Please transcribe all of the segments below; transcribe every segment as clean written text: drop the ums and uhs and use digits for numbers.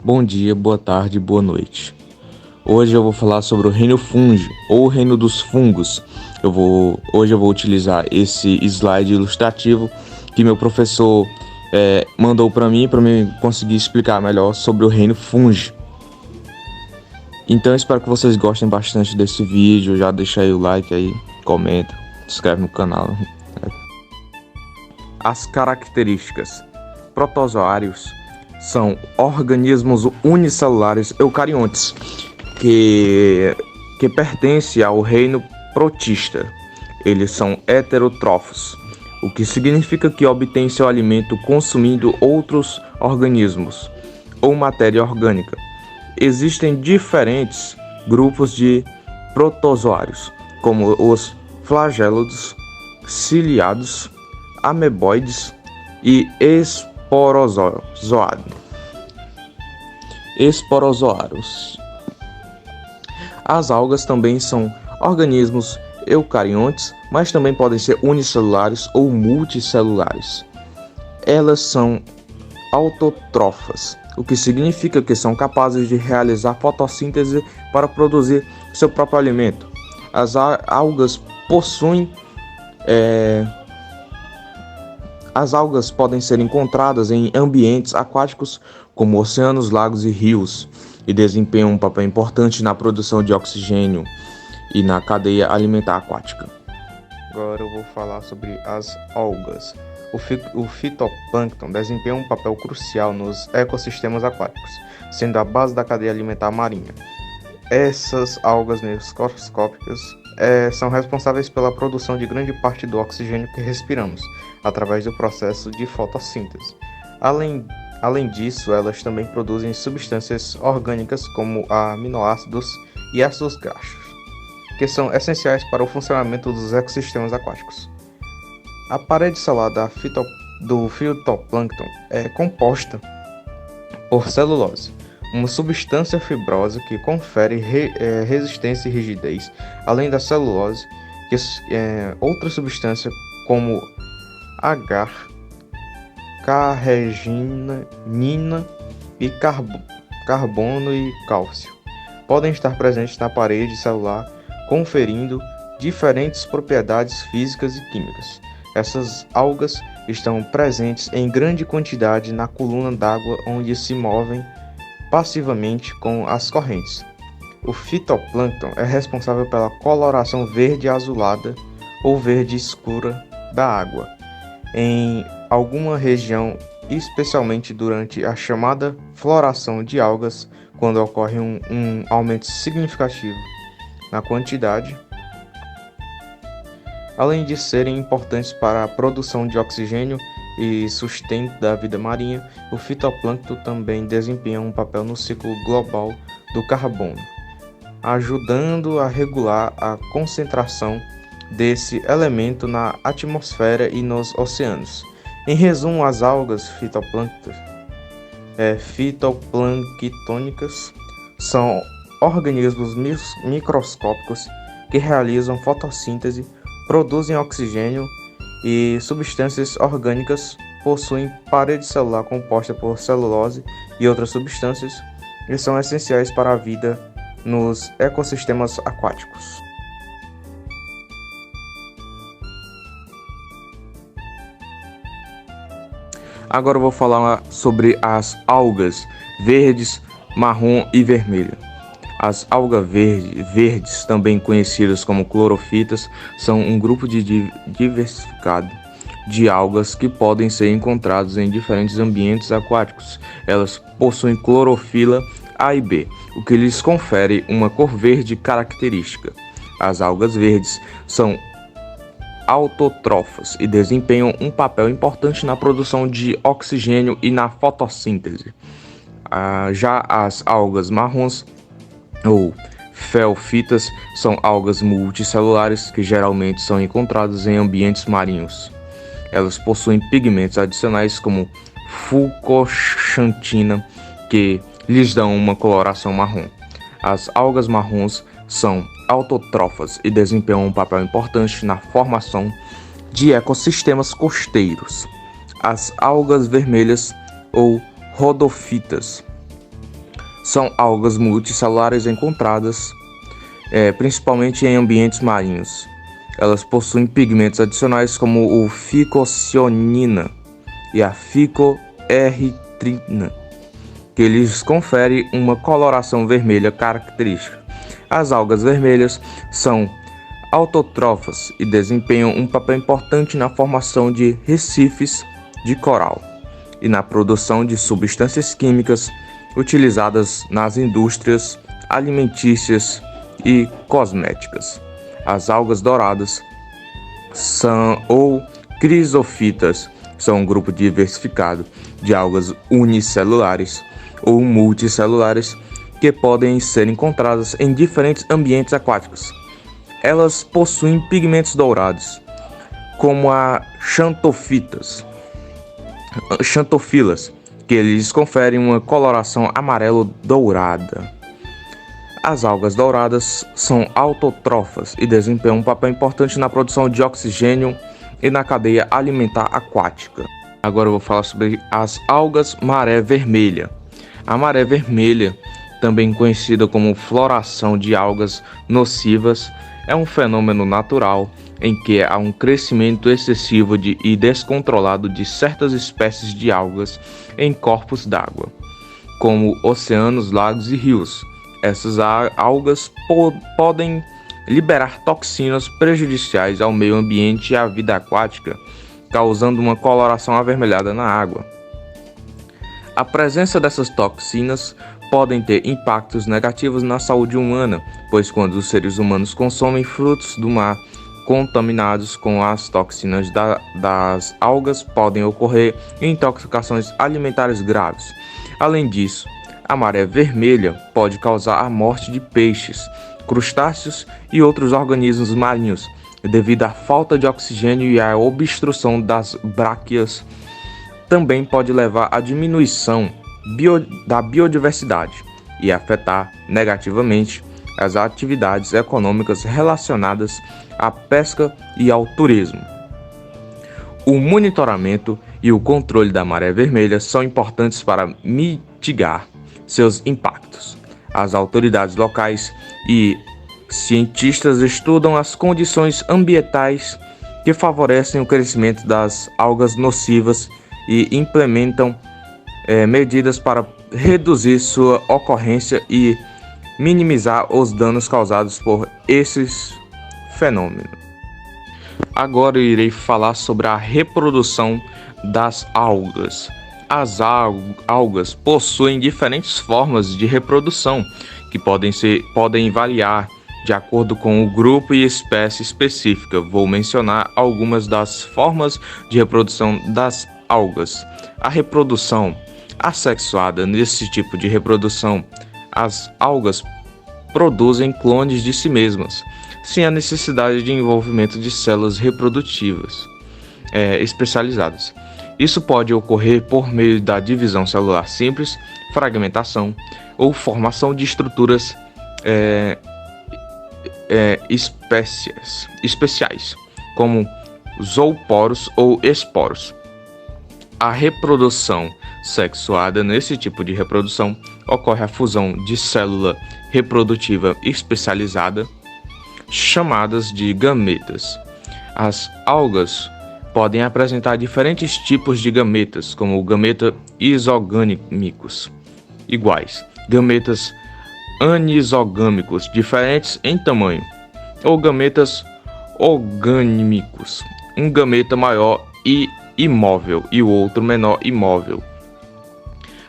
Bom dia, boa tarde, boa noite. Hoje eu vou falar sobre o reino fungi, ou o reino dos fungos. Hoje eu vou utilizar esse slide ilustrativo que meu professor mandou para mim conseguir explicar melhor sobre o reino fungi. Então eu espero que vocês gostem bastante desse vídeo. Já deixa aí o like aí, comenta, se inscreve no canal. As características: protozoários são organismos unicelulares eucariontes que pertencem ao reino protista. Eles são heterótrofos, o que significa que obtêm seu alimento consumindo outros organismos ou matéria orgânica. Existem diferentes grupos de protozoários, como os flagelos, ciliados, ameboides e esporozoários. As algas também são organismos eucariontes, mas também podem ser unicelulares ou multicelulares. Elas são autótrofas, o que significa que são capazes de realizar fotossíntese para produzir seu próprio alimento. As algas As algas podem ser encontradas em ambientes aquáticos como oceanos, lagos e rios e desempenham um papel importante na produção de oxigênio e na cadeia alimentar aquática. Agora eu vou falar sobre as algas. O fitoplâncton desempenha um papel crucial nos ecossistemas aquáticos, sendo a base da cadeia alimentar marinha. Essas algas microscópicas são responsáveis pela produção de grande parte do oxigênio que respiramos, através do processo de fotossíntese. Além disso, elas também produzem substâncias orgânicas como aminoácidos e ácidos graxos, que são essenciais para o funcionamento dos ecossistemas aquáticos. A parede celular do fitoplâncton é composta por celulose, uma substância fibrosa que confere resistência e rigidez. Além da celulose, outra substância como agar, carreginina e carbono e cálcio podem estar presentes na parede celular, conferindo diferentes propriedades físicas e químicas. Essas algas estão presentes em grande quantidade na coluna d'água, onde se movem passivamente com as correntes. O fitoplâncton é responsável pela coloração verde azulada ou verde escura da água em alguma região, especialmente durante a chamada floração de algas, quando ocorre um aumento significativo na quantidade. Além de serem importantes para a produção de oxigênio e sustento da vida marinha, o fitoplâncton também desempenha um papel no ciclo global do carbono, ajudando a regular a concentração desse elemento na atmosfera e nos oceanos. Em resumo, as algas fitoplânctônicas são organismos microscópicos que realizam fotossíntese, produzem oxigênio e substâncias orgânicas, possuem parede celular composta por celulose e outras substâncias e são essenciais para a vida nos ecossistemas aquáticos. Agora eu vou falar sobre as algas verdes, marrom e vermelha. As algas verdes, também conhecidas como clorofitas, são um grupo diversificado de algas que podem ser encontrados em diferentes ambientes aquáticos. Elas possuem clorofila A e B, o que lhes confere uma cor verde característica. As algas verdes são autótrofas e desempenham um papel importante na produção de oxigênio e na fotossíntese. Já as algas marrons ou felfitas são algas multicelulares que geralmente são encontradas em ambientes marinhos. Elas possuem pigmentos adicionais como fulcoxantina que lhes dão uma coloração marrom. As algas marrons são autótrofas e desempenham um papel importante na formação de ecossistemas costeiros. As algas vermelhas ou rodofitas são algas multicelulares encontradas principalmente em ambientes marinhos. Elas possuem pigmentos adicionais como o ficocionina e a ficoeritrina, que lhes confere uma coloração vermelha característica. As algas vermelhas são autótrofas e desempenham um papel importante na formação de recifes de coral e na produção de substâncias químicas utilizadas nas indústrias alimentícias e cosméticas. As algas douradas ou crisofitas são um grupo diversificado de algas unicelulares ou multicelulares que podem ser encontradas em diferentes ambientes aquáticos. Elas possuem pigmentos dourados, como a xantofilas, que lhes conferem uma coloração amarelo-dourada. As algas douradas são autótrofas e desempenham um papel importante na produção de oxigênio e na cadeia alimentar aquática. Agora eu vou falar sobre as algas maré vermelha. A maré vermelha, também conhecida como floração de algas nocivas, é um fenômeno natural em que há um crescimento excessivo e descontrolado de certas espécies de algas em corpos d'água, como oceanos, lagos e rios. Essas algas podem liberar toxinas prejudiciais ao meio ambiente e à vida aquática, causando uma coloração avermelhada na água. A presença dessas toxinas podem ter impactos negativos na saúde humana, pois quando os seres humanos consomem frutos do mar contaminados com as toxinas das algas, podem ocorrer intoxicações alimentares graves. Além disso, a maré vermelha pode causar a morte de peixes, crustáceos e outros organismos marinhos, devido à falta de oxigênio e à obstrução das bráquias. Também pode levar à diminuição da biodiversidade e afetar negativamente as atividades econômicas relacionadas à pesca e ao turismo. O monitoramento e o controle da maré vermelha são importantes para mitigar seus impactos. As autoridades locais e cientistas estudam as condições ambientais que favorecem o crescimento das algas nocivas e implementam medidas para reduzir sua ocorrência e minimizar os danos causados por esses fenômenos. Agora eu irei falar sobre a reprodução das algas. As algas possuem diferentes formas de reprodução que podem variar de acordo com o grupo e espécie específica. Vou mencionar algumas das formas de reprodução das algas. A reprodução assexuada. Nesse tipo de reprodução, as algas produzem clones de si mesmas, sem a necessidade de envolvimento de células reprodutivas especializadas. Isso pode ocorrer por meio da divisão celular simples, fragmentação ou formação de estruturas especiais, como zooporos ou esporos. A reprodução sexuada. Nesse tipo de reprodução, ocorre a fusão de célula reprodutiva especializada, chamadas de gametas. As algas podem apresentar diferentes tipos de gametas, como gameta isogâmicos iguais, gametas anisogâmicos diferentes em tamanho, ou gametas orgâmicos, um gameta maior e imóvel e o outro menor imóvel.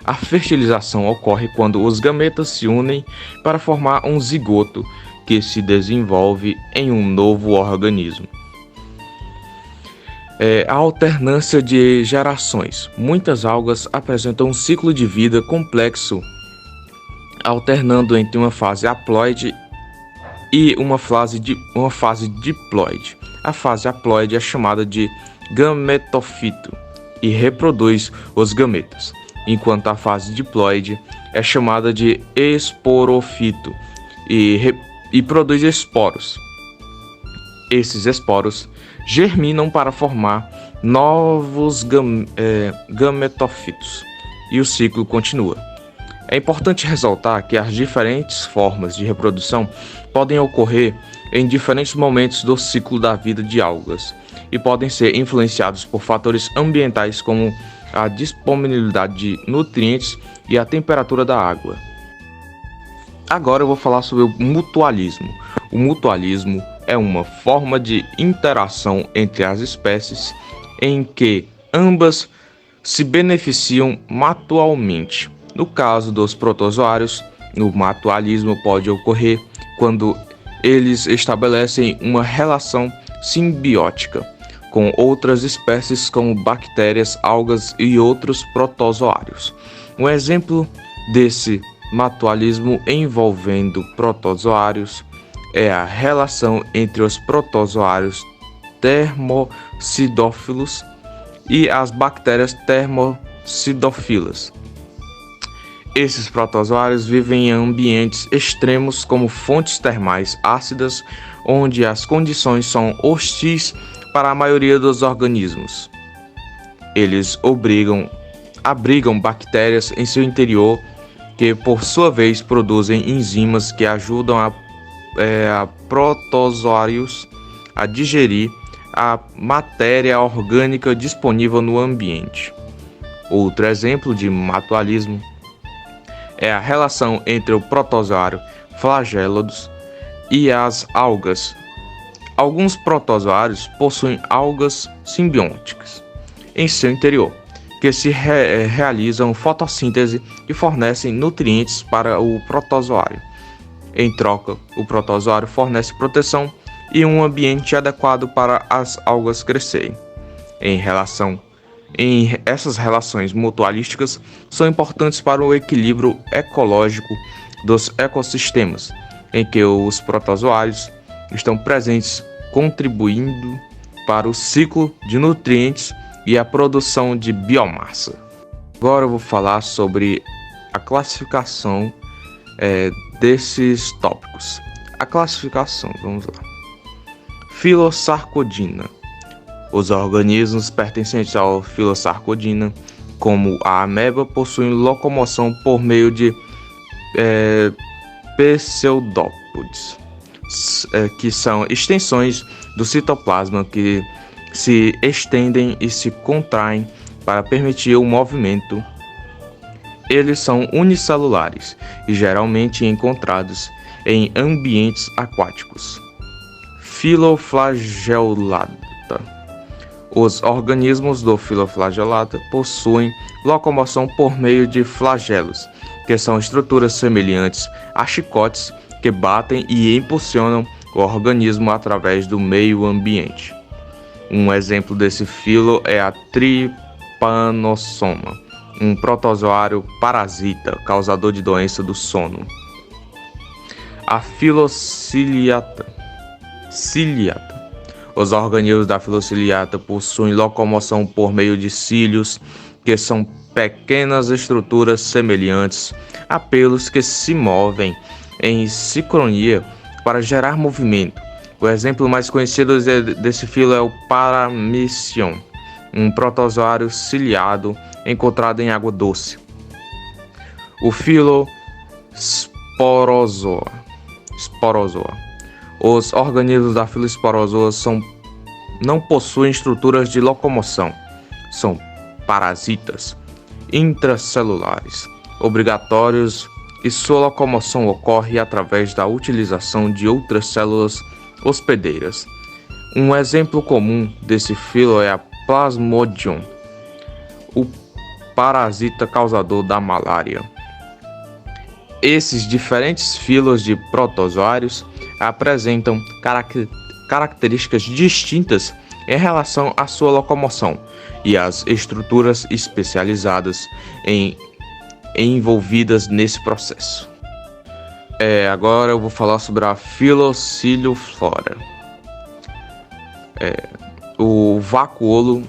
A fertilização ocorre quando os gametas se unem para formar um zigoto que se desenvolve em um novo organismo. A alternância de gerações. Muitas algas apresentam um ciclo de vida complexo, alternando entre uma fase haploide e uma fase diploide. A fase haploide é chamada de gametofito e reproduz os gametas, enquanto a fase diploide é chamada de esporofito e produz esporos. Esses esporos germinam para formar novos gametofitos e o ciclo continua. É importante ressaltar que as diferentes formas de reprodução podem ocorrer em diferentes momentos do ciclo da vida de algas e podem ser influenciados por fatores ambientais como a disponibilidade de nutrientes e a temperatura da água. Agora eu vou falar sobre o mutualismo. O mutualismo é uma forma de interação entre as espécies em que ambas se beneficiam mutualmente. No caso dos protozoários, o mutualismo pode ocorrer quando eles estabelecem uma relação simbiótica com outras espécies como bactérias, algas e outros protozoários. Um exemplo desse mutualismo envolvendo protozoários é a relação entre os protozoários termocidófilos e as bactérias termocidófilas. Esses protozoários vivem em ambientes extremos como fontes termais ácidas, onde as condições são hostis para a maioria dos organismos. Eles abrigam bactérias em seu interior que, por sua vez, produzem enzimas que ajudam a protozoários a digerir a matéria orgânica disponível no ambiente. Outro exemplo de mutualismo é a relação entre o protozoário flagelos e as algas. Alguns protozoários possuem algas simbióticas em seu interior, que se realizam fotossíntese e fornecem nutrientes para o protozoário. Em troca, o protozoário fornece proteção e um ambiente adequado para as algas crescerem. Essas relações mutualísticas são importantes para o equilíbrio ecológico dos ecossistemas, em que os protozoários estão presentes, contribuindo para o ciclo de nutrientes e a produção de biomassa. Agora eu vou falar sobre a classificação desses tópicos. A classificação, vamos lá. Filosarcodina. Os organismos pertencentes ao Filosarcodina, como a ameba, possuem locomoção por meio de pseudópodes, que são extensões do citoplasma que se estendem e se contraem para permitir o movimento. Eles são unicelulares e geralmente encontrados em ambientes aquáticos. Filoflagelata. Os organismos do filoflagelata possuem locomoção por meio de flagelos, que são estruturas semelhantes a chicotes que batem e impulsionam o organismo através do meio ambiente. Um exemplo desse filo é a Trypanosoma, um protozoário parasita causador de doença do sono. A Filociliata. Os organismos da Filociliata possuem locomoção por meio de cílios, que são pequenas estruturas semelhantes a pelos que se movem em sincronia para gerar movimento. O exemplo mais conhecido desse filo é o Paramecion, um protozoário ciliado encontrado em água doce. O filo Sporozoa. Os organismos da Filosporozoa não possuem estruturas de locomoção. São parasitas intracelulares obrigatórios e sua locomoção ocorre através da utilização de outras células hospedeiras. Um exemplo comum desse filo é a Plasmodium, o parasita causador da malária. Esses diferentes filos de protozoários apresentam características distintas em relação à sua locomoção e às estruturas especializadas envolvidas nesse processo. Agora eu vou falar sobre a Filocilioflora. O vacuolo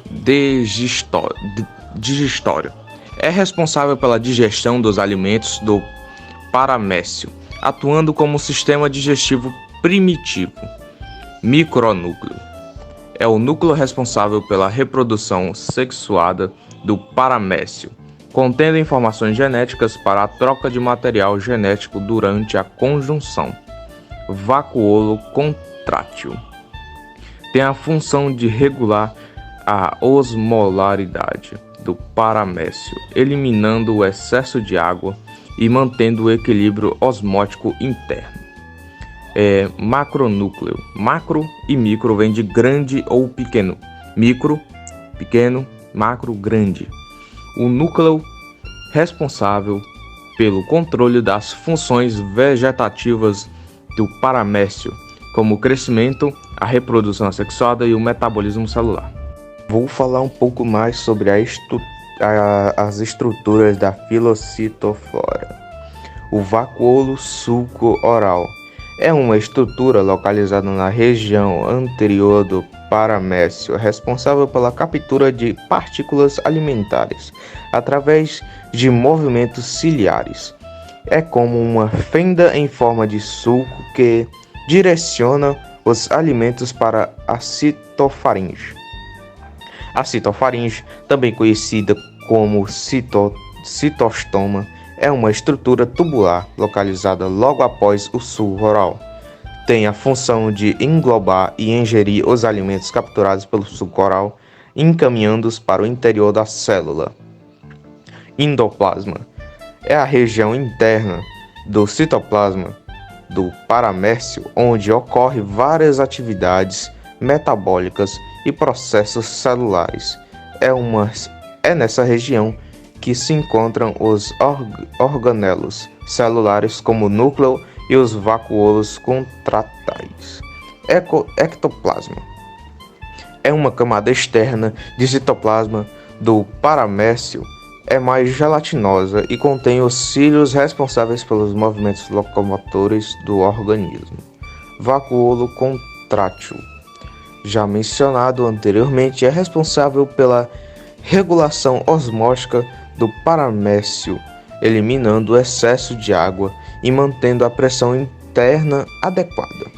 digestório é responsável pela digestão dos alimentos do paramécio, atuando como um sistema digestivo primitivo. Micronúcleo é o núcleo responsável pela reprodução sexuada do paramécio, contendo informações genéticas para a troca de material genético durante a conjunção. Vacuolo contrátil. Tem a função de regular a osmolaridade do paramécio, eliminando o excesso de água e mantendo o equilíbrio osmótico interno. Macronúcleo. Macro e micro vem de grande ou pequeno. Micro, pequeno, macro, grande. O núcleo responsável pelo controle das funções vegetativas do paramécio, como o crescimento, a reprodução assexuada e o metabolismo celular. Vou falar um pouco mais sobre as estruturas da filocitoflora. O vacuolo sulco-oral é uma estrutura localizada na região anterior do paramécio, responsável pela captura de partículas alimentares através de movimentos ciliares. É como uma fenda em forma de sulco que direciona os alimentos para a citofaringe. A citofaringe, também conhecida como citostoma, é uma estrutura tubular localizada logo após o sulco oral. Tem a função de englobar e ingerir os alimentos capturados pelo sulco oral, encaminhando-os para o interior da célula. Endoplasma é a região interna do citoplasma do paramécio, onde ocorrem várias atividades metabólicas e processos celulares. É nessa região que se encontram os organelos celulares, como o núcleo e os vacuolos contratais. Ectoplasma é uma camada externa de citoplasma do paramécio. É mais gelatinosa e contém os cílios responsáveis pelos movimentos locomotores do organismo. Vacuolo contrátil, já mencionado anteriormente, é responsável pela regulação osmótica do paramécio, eliminando o excesso de água e mantendo a pressão interna adequada.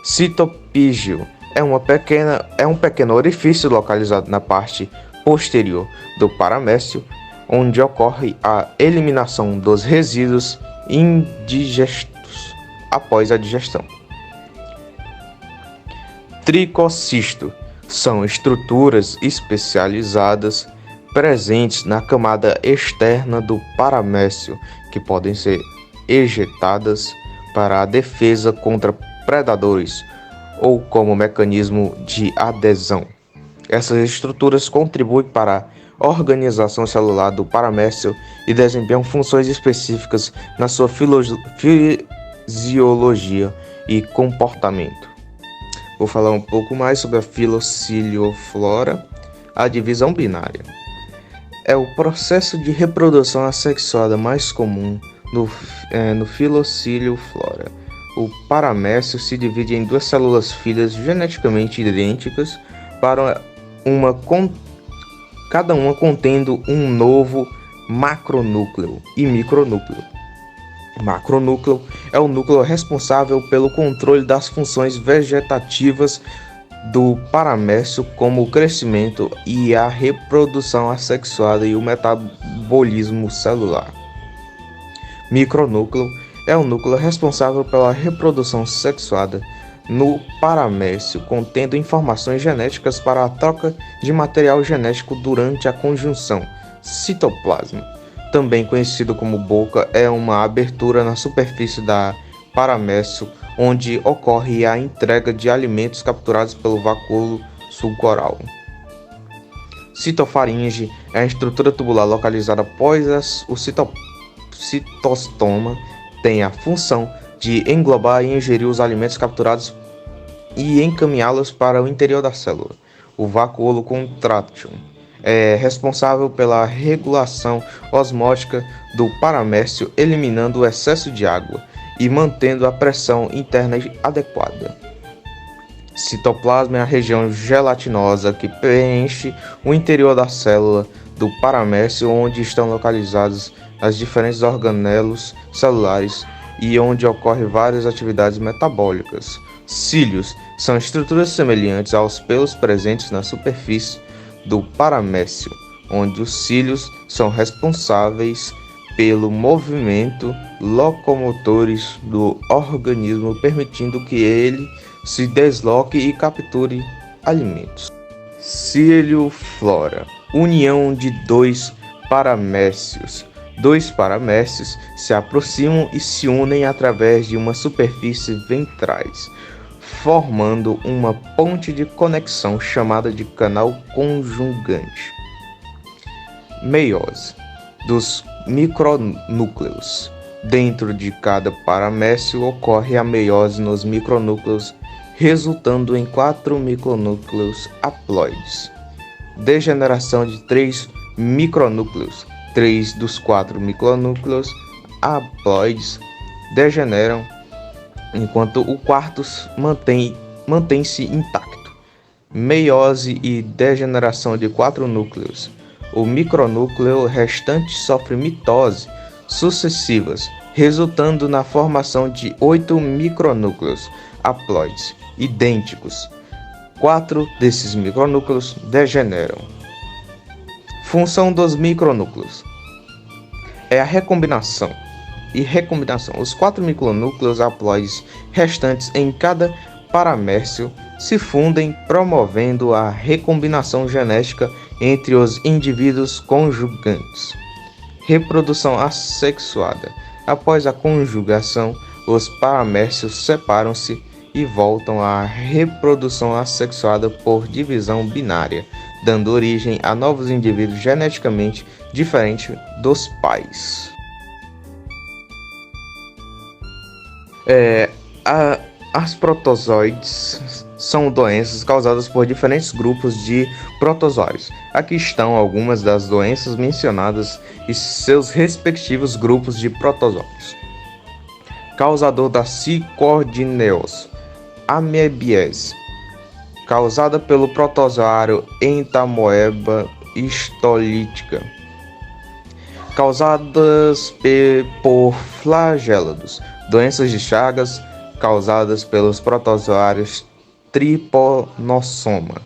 Citopígio é um pequeno orifício localizado na parte posterior do paramécio, onde ocorre a eliminação dos resíduos indigestos após a digestão. Tricocisto são estruturas especializadas presentes na camada externa do paramécio, que podem ser ejetadas para a defesa contra predadores ou como mecanismo de adesão. Essas estruturas contribuem para a organização celular do paramécio e desempenham funções específicas na sua fisiologia e comportamento. Vou falar um pouco mais sobre a filocilioflora, a divisão binária. É o processo de reprodução assexuada mais comum no filocilioflora. O paramécio se divide em duas células filhas geneticamente idênticas, cada uma contendo um novo macronúcleo e micronúcleo. Macronúcleo é o núcleo responsável pelo controle das funções vegetativas do paramécio, como o crescimento e a reprodução assexuada e o metabolismo celular. Micronúcleo é o núcleo responsável pela reprodução sexuada no paramécio, contendo informações genéticas para a troca de material genético durante a conjunção. Citoplasma, também conhecido como boca, é uma abertura na superfície da paramécio, onde ocorre a entrega de alimentos capturados pelo vacuolo sulco-oral. Citofaringe é a estrutura tubular localizada após o citostoma, tem a função de englobar e ingerir os alimentos capturados e encaminhá-los para o interior da célula. O vacuolo contrátil é responsável pela regulação osmótica do paramécio, eliminando o excesso de água e mantendo a pressão interna adequada. Citoplasma é a região gelatinosa que preenche o interior da célula do paramécio, onde estão localizados as diferentes organelos celulares e onde ocorrem várias atividades metabólicas. Cílios são estruturas semelhantes aos pelos presentes na superfície do paramécio, onde os cílios são responsáveis pelo movimento locomotores do organismo, permitindo que ele se desloque e capture alimentos. Cilioflora, união de dois paramécios. Dois paramécios se aproximam e se unem através de uma superfície ventrais, formando uma ponte de conexão chamada de canal conjugante. Meiose dos micronúcleos. Dentro de cada paramécio ocorre a meiose nos micronúcleos, resultando em 4 micronúcleos haploides. Degeneração de 3 micronúcleos. 3 dos 4 micronúcleos haploides degeneram, enquanto o quarto mantém-se intacto. Meiose e degeneração de 4 núcleos. O micronúcleo restante sofre mitose sucessivas, resultando na formação de 8 micronúcleos haploides idênticos. 4 desses micronúcleos degeneram. Função dos micronúcleos é a recombinação. Os 4 micronúcleos haploides restantes em cada paramécio se fundem, promovendo a recombinação genética entre os indivíduos conjugantes. Reprodução assexuada. Após a conjugação, os paramécios separam-se e voltam à reprodução assexuada por divisão binária, dando origem a novos indivíduos geneticamente diferentes dos pais. As protozoides são doenças causadas por diferentes grupos de protozoários. Aqui estão algumas das doenças mencionadas e seus respectivos grupos de protozoários. Causador da cicordineose, amebiese, causada pelo protozoário Entamoeba histolítica. Causadas por flagelos, doenças de Chagas, causadas pelos protozoários Trypanosoma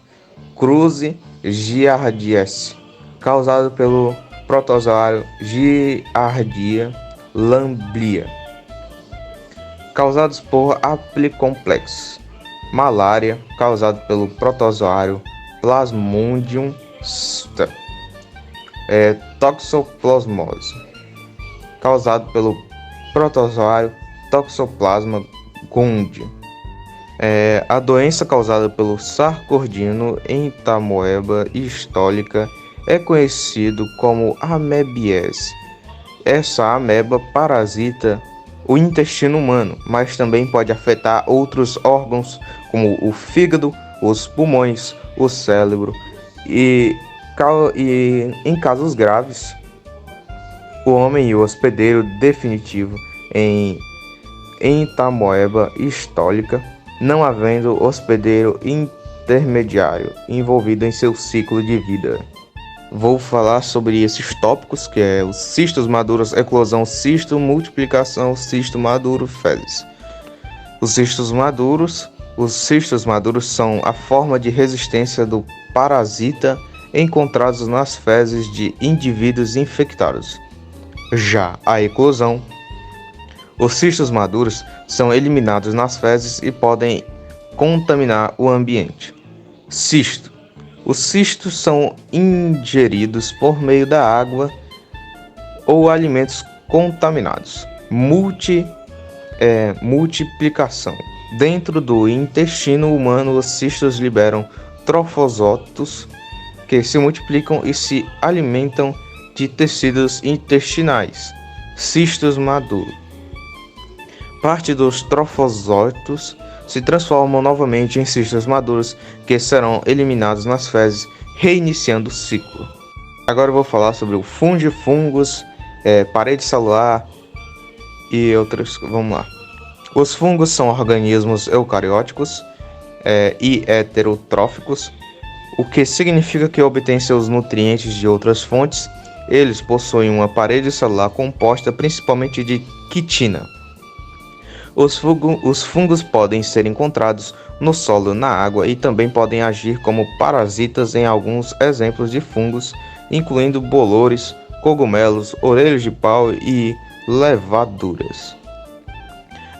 cruzi giardiense, causado pelo protozoário Giardia lamblia. Causados por aplicomplexos. Malária, causado pelo protozoário Plasmodium sta. Toxoplasmose, causado pelo protozoário Toxoplasma gondii. A doença causada pelo Sarcordino Entamoeba histolica é conhecido como amebiese. Essa ameba parasita o intestino humano, mas também pode afetar outros órgãos como o fígado, os pulmões, o cérebro e em casos graves, o homem e o hospedeiro definitivo em Entamoeba histolica, não havendo hospedeiro intermediário envolvido em seu ciclo de vida. Vou falar sobre esses tópicos, que é os cistos maduros, eclosão, cisto, multiplicação, cisto maduro, fezes. Os cistos maduros são a forma de resistência do parasita encontrados nas fezes de indivíduos infectados. Já a eclosão, os cistos maduros são eliminados nas fezes e podem contaminar o ambiente. Cisto. Os cistos são ingeridos por meio da água ou alimentos contaminados. Multiplicação. Dentro do intestino humano, os cistos liberam trofosóitos que se multiplicam e se alimentam de tecidos intestinais. Cistos maduros. Parte dos trofosóitos se transformam novamente em cistos maduros que serão eliminados nas fezes, reiniciando o ciclo. Agora eu vou falar sobre o fungos, parede celular e outros. Vamos lá. Os fungos são organismos eucarióticos e heterotróficos, o que significa que obtêm seus nutrientes de outras fontes. Eles possuem uma parede celular composta principalmente de quitina. Os fungos podem ser encontrados no solo, na água e também podem agir como parasitas em alguns exemplos de fungos incluindo bolores, cogumelos, orelhas de pau e levaduras.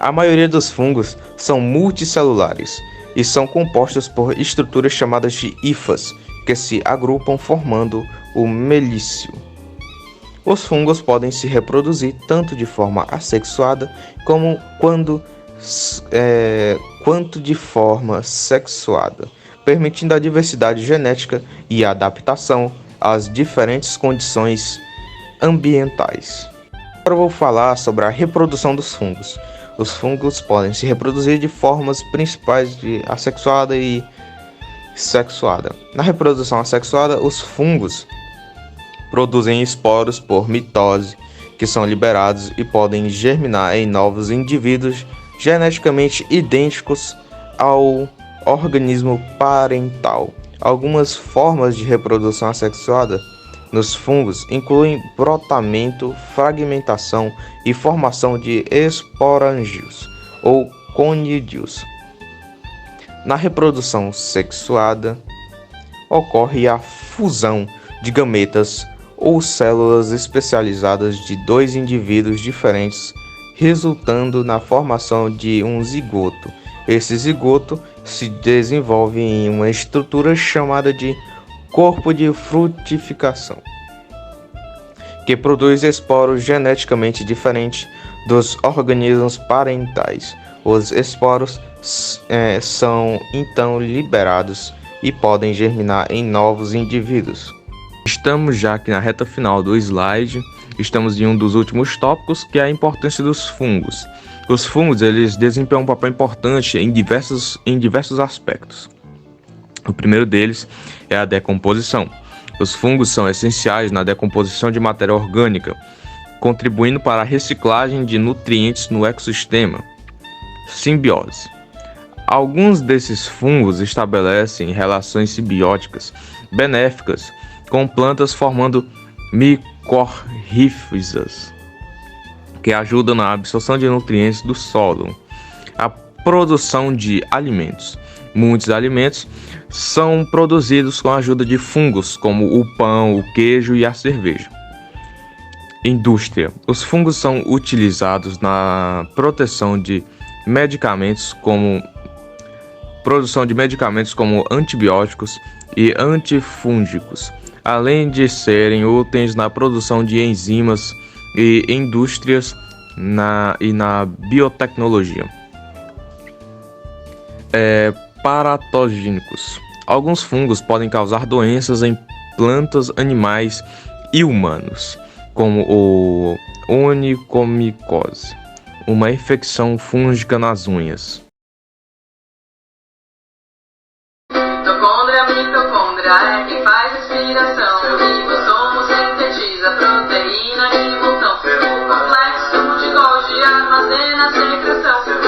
A maioria dos fungos são multicelulares e são compostos por estruturas chamadas de hifas, que se agrupam formando o melício. Os fungos podem se reproduzir tanto de forma assexuada quanto de forma sexuada, permitindo a diversidade genética e a adaptação às diferentes condições ambientais. Agora eu vou falar sobre a reprodução dos fungos. Os fungos podem se reproduzir de formas principais de assexuada e sexuada. Na reprodução assexuada, os fungos produzem esporos por mitose, que são liberados e podem germinar em novos indivíduos geneticamente idênticos ao organismo parental. Algumas formas de reprodução assexuada nos fungos incluem brotamento, fragmentação e formação de esporângios ou conídeos. Na reprodução sexuada, ocorre a fusão de gametas ou células especializadas de dois indivíduos diferentes, resultando na formação de um zigoto. Esse zigoto se desenvolve em uma estrutura chamada de corpo de frutificação, que produz esporos geneticamente diferentes dos organismos parentais. Os esporos são então liberados e podem germinar em novos indivíduos. Estamos já aqui na reta final do slide, estamos em um dos últimos tópicos, que é a importância dos fungos. Os fungos eles desempenham um papel importante em diversos aspectos. O primeiro deles é a decomposição. Os fungos são essenciais na decomposição de matéria orgânica, contribuindo para a reciclagem de nutrientes no ecossistema. Simbiose. Alguns desses fungos estabelecem relações simbióticas benéficas com plantas, formando micorrízas, que ajudam na absorção de nutrientes do solo. A produção de alimentos. Muitos alimentos são produzidos com a ajuda de fungos, como o pão, o queijo e a cerveja. Indústria. Os fungos são utilizados na produção de medicamentos como antibióticos e antifúngicos, além de serem úteis na produção de enzimas e indústrias e na biotecnologia. Patógenos. Alguns fungos podem causar doenças em plantas, animais e humanos, como o onicomicose, uma infecção fúngica nas unhas. Mitocôndria é quem faz respiração. O ribossomo sintetiza proteína e montão. O complexo de Golgi armazena a secreção.